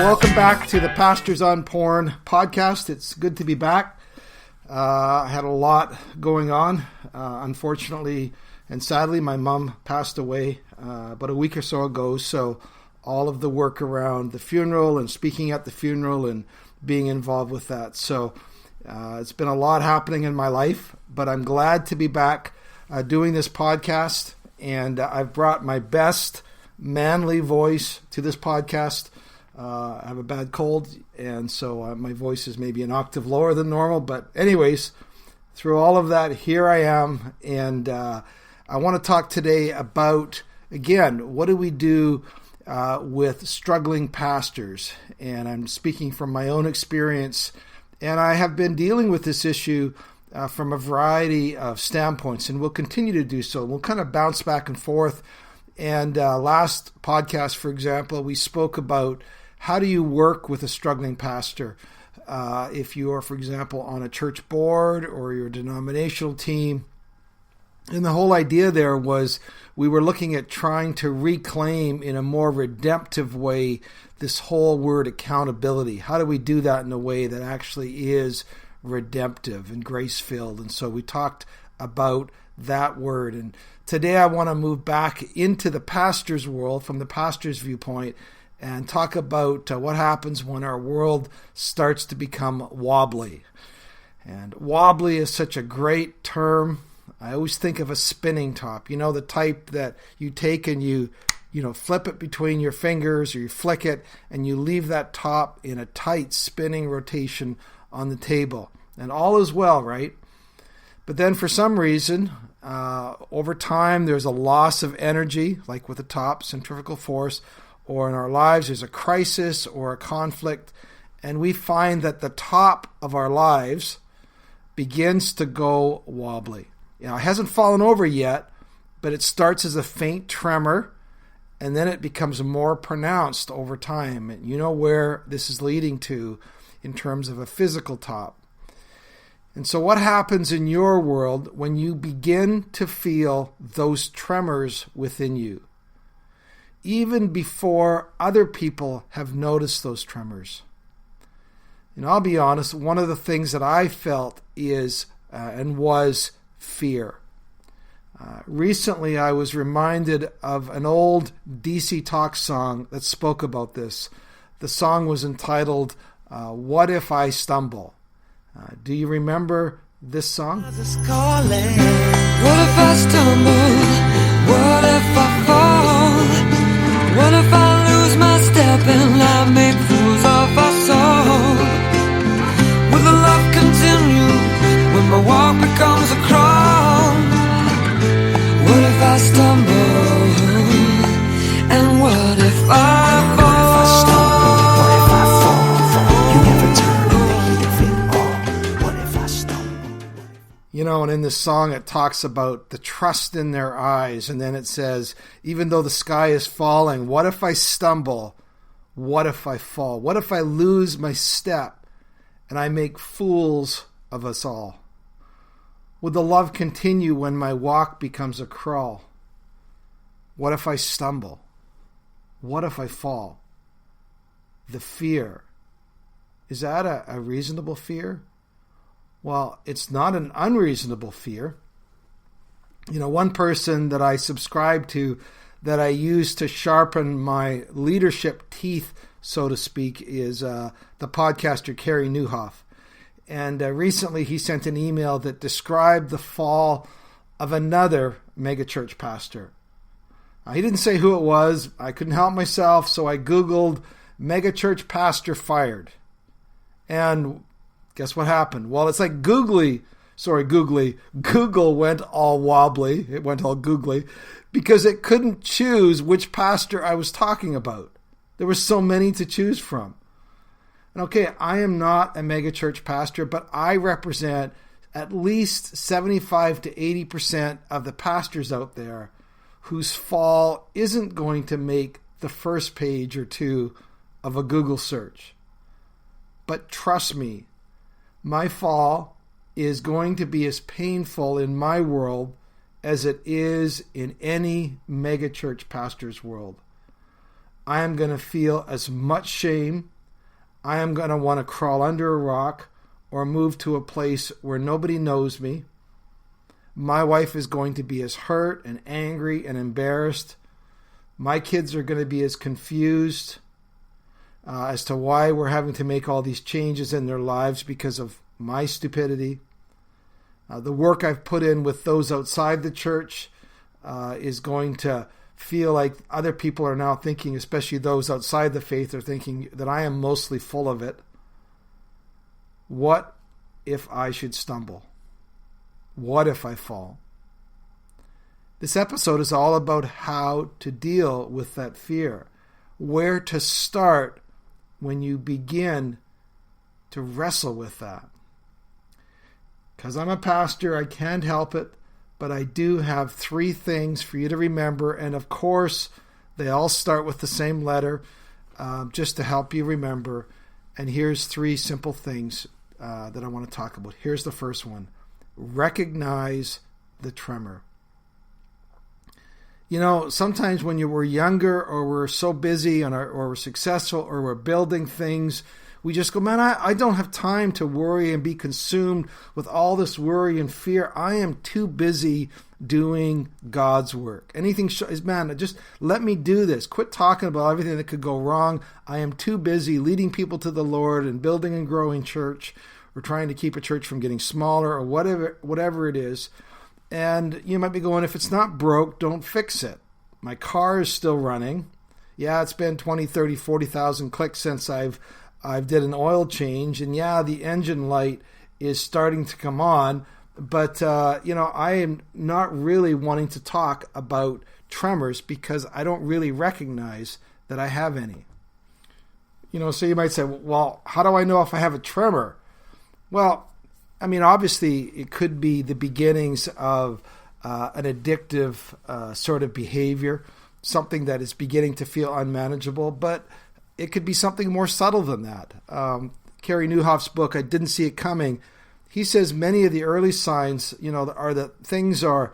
Welcome back to the Pastors on Porn podcast. It's good to be back. I had a lot going on. Unfortunately and sadly, my mom passed away about a week or so ago. So all of the work around the funeral and speaking at the funeral and being involved with that. So it's been a lot happening in my life, but I'm glad to be back doing this podcast. And I've brought my best manly voice to this podcast. I have a bad cold, and so my voice is maybe an octave lower than normal. But anyways, through all of that, here I am. And I want to talk today about, again, what do we do with struggling pastors? And I'm speaking from my own experience. And I have been dealing with this issue from a variety of standpoints, and we'll continue to do so. We'll kind of bounce back and forth. And last podcast, for example, we spoke about how do you work with a struggling pastor if you are, for example, on a church board or your denominational team. And the whole idea there was we were looking at trying to reclaim in a more redemptive way this whole word accountability. How do we do that in a way that actually is redemptive and grace-filled? And so we talked about that word. And today I want to move back into the pastor's world from the pastor's viewpoint and talk about what happens when our world starts to become wobbly. And wobbly is such a great term. I always think of a spinning top, the type that you take and you flip it between your fingers or you flick it and you leave that top in a tight spinning rotation on the table. And all is well, right? But then for some reason, over time, there's a loss of energy, like with the top, centrifugal force, or in our lives, there's a crisis or a conflict, and we find that the top of our lives begins to go wobbly. It hasn't fallen over yet, but it starts as a faint tremor, and then it becomes more pronounced over time. And you know where this is leading to in terms of a physical top. And so what happens in your world when you begin to feel those tremors within you, even before other people have noticed those tremors? I'll be honest, one of the things that I felt is and was fear. Recently, I was reminded of an old DC Talk song that spoke about this. The song was entitled, What If I Stumble? Do you remember this song? What if I stumble? What if I fall? What if I lose my step and I make fools of us all? Will the love continue when my walk becomes a crawl? What if I stumble? And what if I fall? And in this song, it talks about the trust in their eyes. And then it says, even though the sky is falling, what if I stumble? What if I fall? What if I lose my step and I make fools of us all? Would the love continue when my walk becomes a crawl? What if I stumble? What if I fall? The fear. Is that a reasonable fear? Well, it's not an unreasonable fear. One person that I subscribe to, that I use to sharpen my leadership teeth, so to speak, is the podcaster Carey Nieuwhof. And recently he sent an email that described the fall of another megachurch pastor. He didn't say who it was. I couldn't help myself, so I Googled megachurch pastor fired. And guess what happened? Well, it's like Google went all wobbly. It went all googly because it couldn't choose which pastor I was talking about. There were so many to choose from. And okay, I am not a megachurch pastor, but I represent at least 75 to 80% of the pastors out there whose fall isn't going to make the first page or two of a Google search. But trust me, my fall is going to be as painful in my world as it is in any megachurch pastor's world. I am going to feel as much shame I am going to want to crawl under a rock or move to a place where nobody knows me. My wife is going to be as hurt and angry and embarrassed. My kids are going to be as confused as to why we're having to make all these changes in their lives because of my stupidity. The work I've put in with those outside the church is going to feel like other people are now thinking, especially those outside the faith, are thinking that I am mostly full of it. What if I should stumble? What if I fall? This episode is all about how to deal with that fear, where to start when you begin to wrestle with that. Because I'm a pastor, I can't help it, but I do have 3 things for you to remember, and of course, they all start with the same letter, just to help you remember. And here's 3 simple things that I want to talk about. Here's the first one. Recognize the tremor. You know, sometimes when you were younger, or we're so busy, or we're successful, or we're building things, we just go, man, I don't have time to worry and be consumed with all this worry and fear. I am too busy doing God's work. Anything is, man, just let me do this. Quit talking about everything that could go wrong. I am too busy leading people to the Lord and building and growing church. We're trying to keep a church from getting smaller, or whatever it is. And you might be going, if it's not broke, don't fix it. My car is still running. Yeah, it's been 20, 30, 40,000 clicks since I've did an oil change, and yeah, the engine light is starting to come on, but I am not really wanting to talk about tremors because I don't really recognize that I have any. So you might say, well, how do I know if I have a tremor? Well, I mean, obviously it could be the beginnings of an addictive sort of behavior, something that is beginning to feel unmanageable, but it could be something more subtle than that. Carey Nieuwhof's book, I Didn't See It Coming, he says many of the early signs, are that things are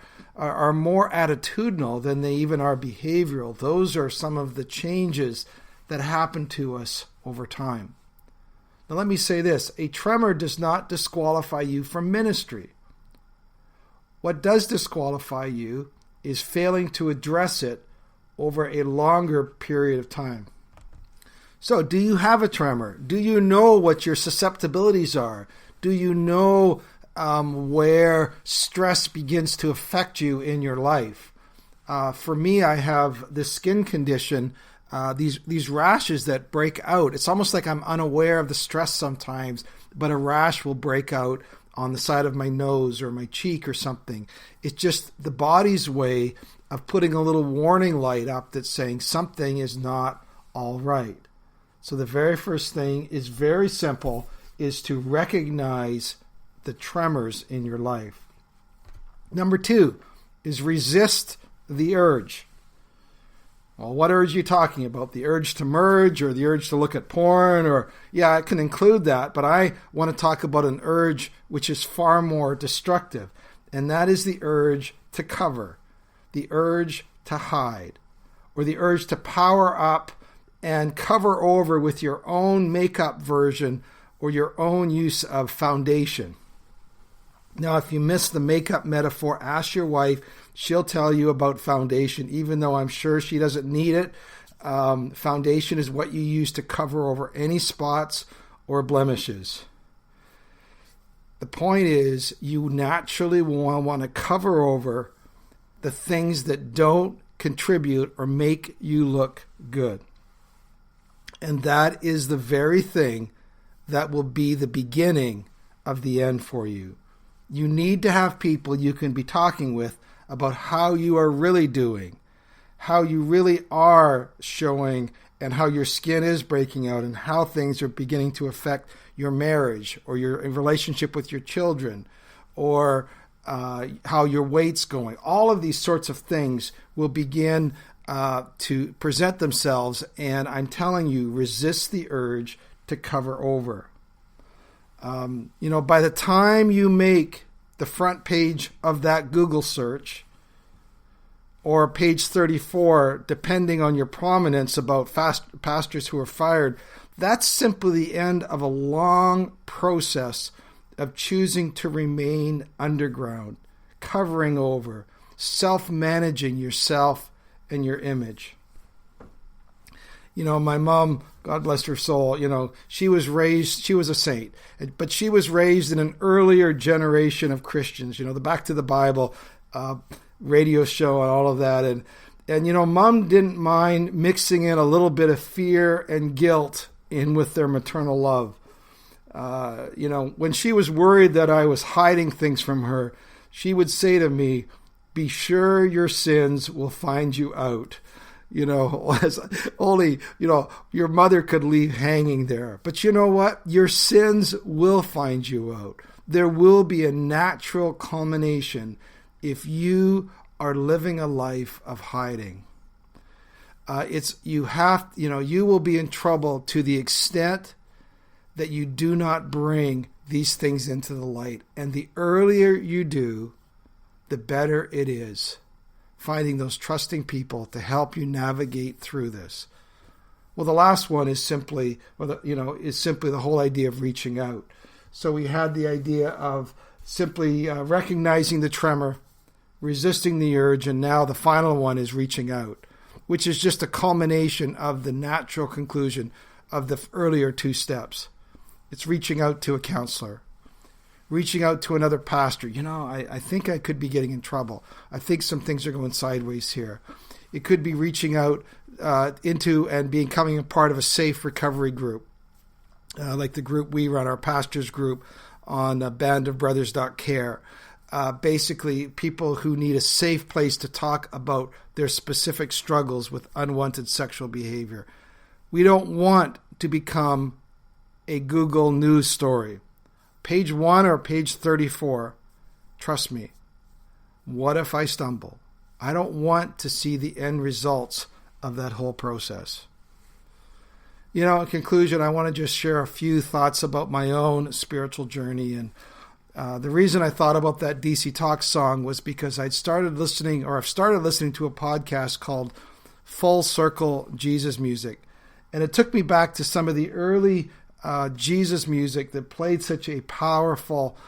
more attitudinal than they even are behavioral. Those are some of the changes that happen to us over time. Now let me say this, a tremor does not disqualify you from ministry. What does disqualify you is failing to address it over a longer period of time. So, do you have a tremor? Do you know what your susceptibilities are? Do you know where stress begins to affect you in your life? For me, I have this skin condition, these rashes that break out. It's almost like I'm unaware of the stress sometimes, but a rash will break out on the side of my nose or my cheek or something. It's just the body's way of putting a little warning light up that's saying something is not all right. So the very first thing is very simple, is to recognize the tremors in your life. Number 2 is resist the urge. Well, what urge are you talking about? The urge to merge, or the urge to look at porn? Or, yeah, it can include that, but I want to talk about an urge which is far more destructive, and that is the urge to cover, the urge to hide, or the urge to power up and cover over with your own makeup version or your own use of foundation. Now, if you miss the makeup metaphor, ask your wife. She'll tell you about foundation, even though I'm sure she doesn't need it. Foundation is what you use to cover over any spots or blemishes. The point is, you naturally want to cover over the things that don't contribute or make you look good. And that is the very thing that will be the beginning of the end for you. You need to have people you can be talking with about how you are really doing, how you really are showing, and how your skin is breaking out, and how things are beginning to affect your marriage or your relationship with your children, or how your weight's going. All of these sorts of things will begin to present themselves, and I'm telling you, resist the urge to cover over. By the time you make the front page of that Google search, or page 34, depending on your prominence about pastors who are fired, That's simply the end of a long process of choosing to remain underground, covering over, self-managing yourself and your image. My mom, God bless her soul, she was a saint, but she was raised in an earlier generation of Christians, the Back to the Bible radio show and all of that. And Mom didn't mind mixing in a little bit of fear and guilt in with their maternal love. When she was worried that I was hiding things from her, she would say to me, "Be sure your sins will find you out." As only, your mother could leave hanging there. But you know what? Your sins will find you out. There will be a natural culmination if you are living a life of hiding. You will be in trouble to the extent that you do not bring these things into the light. And the earlier you do, the better it is. Finding those trusting people to help you navigate through this. Well, the last one is simply the whole idea of reaching out. So we had the idea of simply recognizing the tremor, resisting the urge, and now the final one is reaching out, which is just a culmination of the natural conclusion of the earlier two steps. It's reaching out to a counselor, reaching out to another pastor. I think I could be getting in trouble. I think some things are going sideways here. It could be reaching out into and becoming a part of a safe recovery group, like the group we run, our pastors group on bandofbrothers.care. Basically, people who need a safe place to talk about their specific struggles with unwanted sexual behavior. We don't want to become a Google News story. Page 1 or page 34, trust me, what if I stumble? I don't want to see the end results of that whole process. In conclusion, I want to just share a few thoughts about my own spiritual journey. And the reason I thought about that DC Talk song was because I've started listening to a podcast called Full Circle Jesus Music. And it took me back to some of the early Jesus music that played such a powerful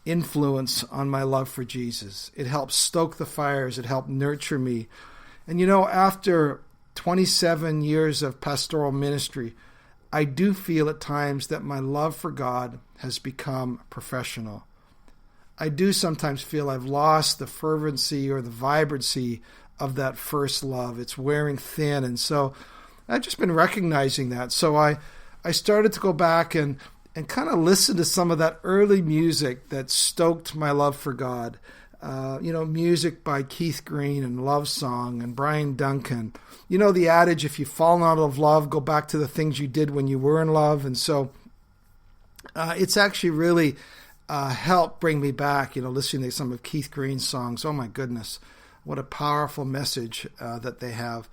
influence on my love for Jesus. It helped stoke the fires. It helped nurture me. And after 27 years of pastoral ministry, I do feel at times that my love for God has become professional. I do sometimes feel I've lost the fervency or the vibrancy of that first love. It's wearing thin. And so I've just been recognizing that. So I started to go back and kind of listen to some of that early music that stoked my love for God. Music by Keith Green and Love Song and Brian Duncan. The adage, if you've fallen out of love, go back to the things you did when you were in love. And so it's actually really helped bring me back, listening to some of Keith Green's songs. Oh my goodness, what a powerful message that they have.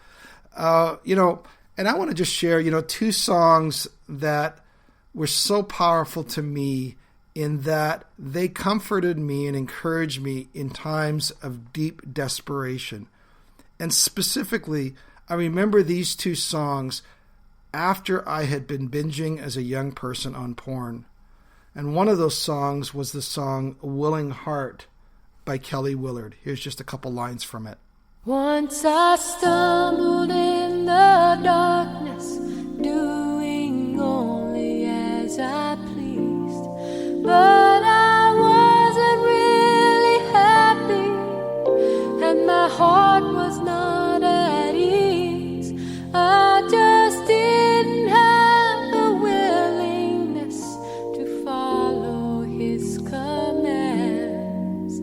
And I want to just share, two songs that were so powerful to me in that they comforted me and encouraged me in times of deep desperation. And specifically, I remember these two songs after I had been binging as a young person on porn. And one of those songs was the song Willing Heart by Kelly Willard. Here's just a couple lines from it. Once I stumbled in the darkness, doing only as I pleased, but I wasn't really happy, and my heart was not at ease. I just didn't have the willingness to follow his commands,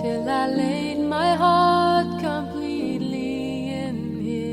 till I laid my heart completely in his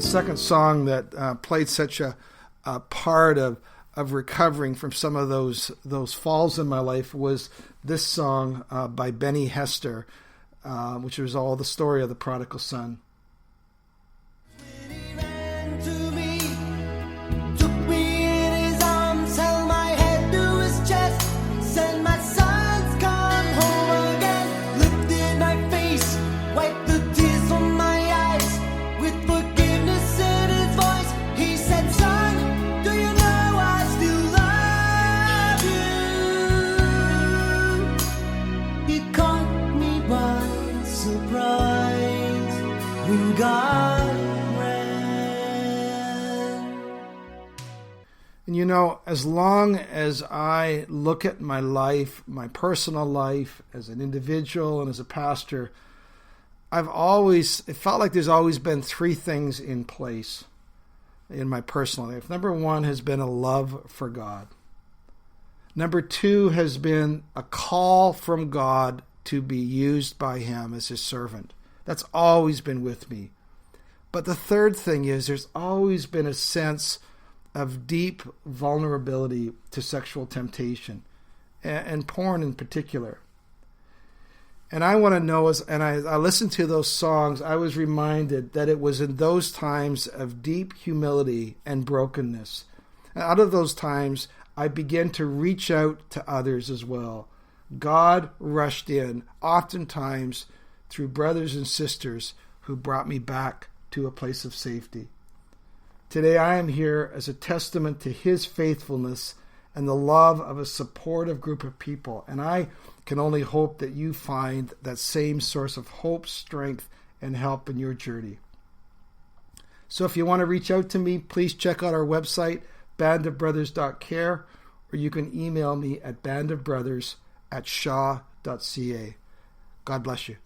second song that played such a part of recovering from some of those falls in my life was this song by Benny Hester, which was all the story of the prodigal son. And you know, as long as I look at my life, my personal life as an individual and as a pastor, it felt like there's always been three things in place in my personal life. Number one has been a love for God. Number two has been a call from God to be used by Him as His servant. That's always been with me. But the third thing is there's always been a sense of deep vulnerability to sexual temptation, and porn in particular. And I want to know, as I listened to those songs, I was reminded that it was in those times of deep humility and brokenness. And out of those times, I began to reach out to others as well. God rushed in, oftentimes through brothers and sisters who brought me back to a place of safety. Today I am here as a testament to His faithfulness and the love of a supportive group of people. And I can only hope that you find that same source of hope, strength, and help in your journey. So if you want to reach out to me, please check out our website, bandofbrothers.care, or you can email me at bandofbrothers@shaw.ca. God bless you.